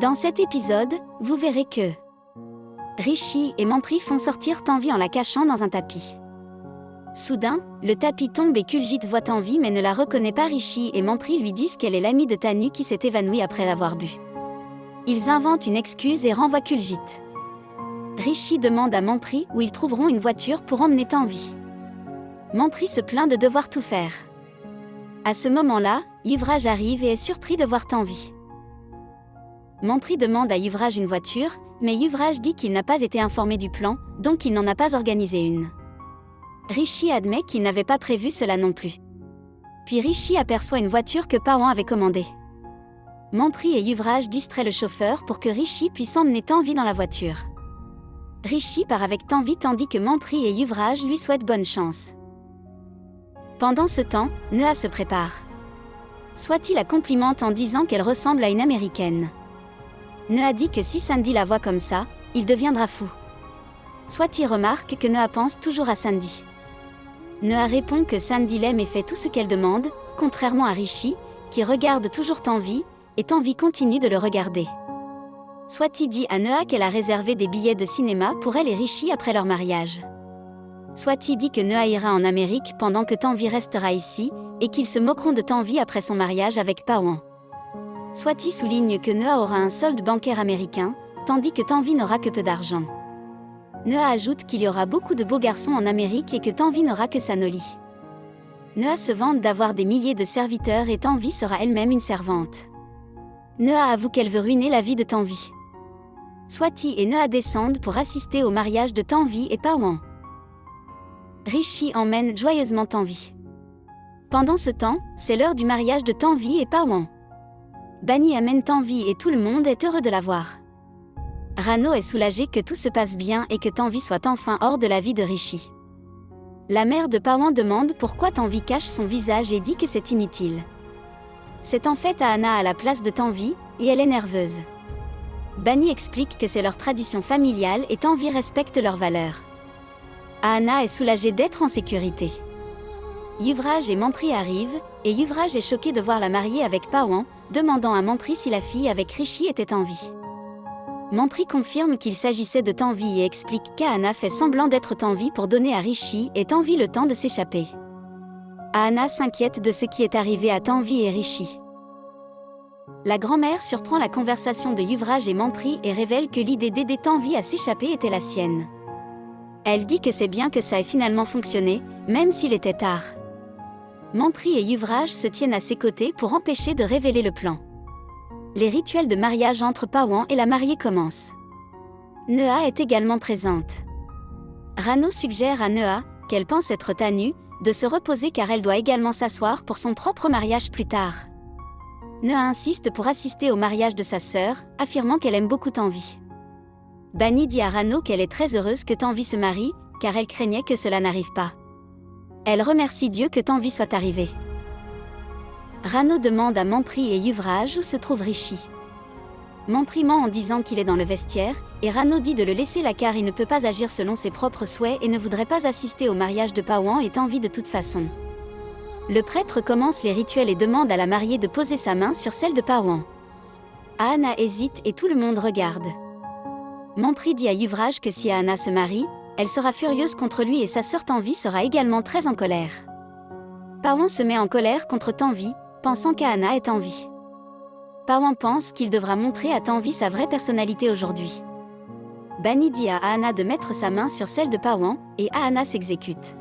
Dans cet épisode, vous verrez que Rishi et Mampri font sortir Tanvi en la cachant dans un tapis. Soudain, le tapis tombe et Kuljit voit Tanvi mais ne la reconnaît pas. Rishi et Mampri lui disent qu'elle est l'amie de Tanu qui s'est évanouie après avoir bu. Ils inventent une excuse et renvoient Kuljit. Rishi demande à Mampri où ils trouveront une voiture pour emmener Tanvi. Mampri se plaint de devoir tout faire. À ce moment-là, Yuvraj arrive et est surpris de voir Tanvi. Mampri demande à Yuvraj une voiture, mais Yuvraj dit qu'il n'a pas été informé du plan, donc il n'en a pas organisé une. Rishi admet qu'il n'avait pas prévu cela non plus. Puis Rishi aperçoit une voiture que Pawan avait commandée. Mampri et Yuvraj distraient le chauffeur pour que Rishi puisse emmener Tanvi dans la voiture. Rishi part avec Tanvi tandis que Mampri et Yuvraj lui souhaitent bonne chance. Pendant ce temps, Neha se prépare. Swati la complimente en disant qu'elle ressemble à une américaine. Neha dit que si Sandy la voit comme ça, il deviendra fou. Swati remarque que Neha pense toujours à Sandy. Neha répond que Sandy l'aime et fait tout ce qu'elle demande, contrairement à Rishi, qui regarde toujours Tanvi, et Tanvi continue de le regarder. Swati dit à Neha qu'elle a réservé des billets de cinéma pour elle et Rishi après leur mariage. Swati dit que Neha ira en Amérique pendant que Tanvi restera ici, et qu'ils se moqueront de Tanvi après son mariage avec Pawan. Swati souligne que Neha aura un solde bancaire américain, tandis que Tanvi n'aura que peu d'argent. Neha ajoute qu'il y aura beaucoup de beaux garçons en Amérique et que Tanvi n'aura que Sanoli. Neha se vante d'avoir des milliers de serviteurs et Tanvi sera elle-même une servante. Neha avoue qu'elle veut ruiner la vie de Tanvi. Swati et Neha descendent pour assister au mariage de Tanvi et Pawan. Rishi emmène joyeusement Tanvi. Pendant ce temps, c'est l'heure du mariage de Tanvi et Pawan. Bani amène Tanvi et tout le monde est heureux de la voir. Rano est soulagé que tout se passe bien et que Tanvi soit enfin hors de la vie de Rishi. La mère de Pawan demande pourquoi Tanvi cache son visage et dit que c'est inutile. C'est en fait Ahana à la place de Tanvi, et elle est nerveuse. Bani explique que c'est leur tradition familiale et Tanvi respecte leurs valeurs. Ahana est soulagée d'être en sécurité. Yuvraj et Mampri arrivent, et Yuvraj est choqué de voir la mariée avec Pawan, demandant à Mampri si la fille avec Rishi était en vie. Mampri confirme qu'il s'agissait de Tanvi et explique qu'Ahana fait semblant d'être Tanvi pour donner à Rishi et Tanvi le temps de s'échapper. Ahana s'inquiète de ce qui est arrivé à Tanvi et Rishi. La grand-mère surprend la conversation de Yuvraj et Mampri et révèle que l'idée d'aider Tanvi à s'échapper était la sienne. Elle dit que c'est bien que ça ait finalement fonctionné, même s'il était tard. Mampri et Yuvraj se tiennent à ses côtés pour empêcher de révéler le plan. Les rituels de mariage entre Pawan et la mariée commencent. Neha est également présente. Rano suggère à Neha, qu'elle pense être Tanu, de se reposer car elle doit également s'asseoir pour son propre mariage plus tard. Neha insiste pour assister au mariage de sa sœur, affirmant qu'elle aime beaucoup Tanvi. Bani dit à Rano qu'elle est très heureuse que Tanvi se marie, car elle craignait que cela n'arrive pas. Elle remercie Dieu que Tanvi soit arrivé. Rano demande à Mampri et Yuvraj où se trouve Rishi. Mampri ment en disant qu'il est dans le vestiaire, et Rano dit de le laisser là car il ne peut pas agir selon ses propres souhaits et ne voudrait pas assister au mariage de Pawan et Tanvi de toute façon. Le prêtre commence les rituels et demande à la mariée de poser sa main sur celle de Pawan. Ahana hésite et tout le monde regarde. Mampri dit à Yuvraj que si Ahana se marie, elle sera furieuse contre lui et sa sœur Tanvi sera également très en colère. Pawan se met en colère contre Tanvi, pensant qu'Ahana est en vie. Pawan pense qu'il devra montrer à Tanvi sa vraie personnalité aujourd'hui. Bani dit à Ahana de mettre sa main sur celle de Pawan, et Ahana s'exécute.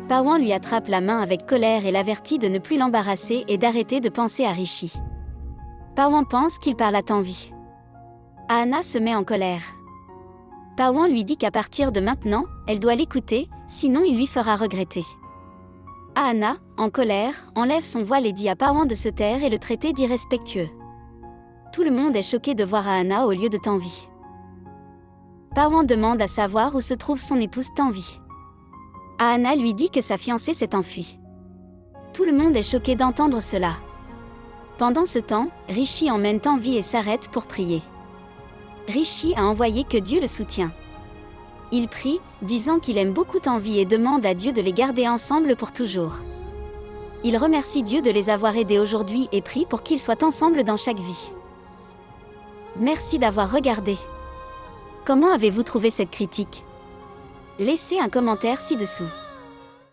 Pawan lui attrape la main avec colère et l'avertit de ne plus l'embarrasser et d'arrêter de penser à Rishi. Pawan pense qu'il parle à Tanvi. Ahana se met en colère. Pawan lui dit qu'à partir de maintenant, elle doit l'écouter, sinon il lui fera regretter. Ahana, en colère, enlève son voile et dit à Pawan de se taire et le traiter d'irrespectueux. Tout le monde est choqué de voir Ahana au lieu de Tanvi. Pawan demande à savoir où se trouve son épouse Tanvi. Ahana lui dit que sa fiancée s'est enfuie. Tout le monde est choqué d'entendre cela. Pendant ce temps, Rishi emmène Tanvi et s'arrête pour prier. Rishi a envoyé que Dieu le soutient. Il prie, disant qu'il aime beaucoup Tanvi et demande à Dieu de les garder ensemble pour toujours. Il remercie Dieu de les avoir aidés aujourd'hui et prie pour qu'ils soient ensemble dans chaque vie. Merci d'avoir regardé. Comment avez-vous trouvé cette critique? Laissez un commentaire ci-dessous.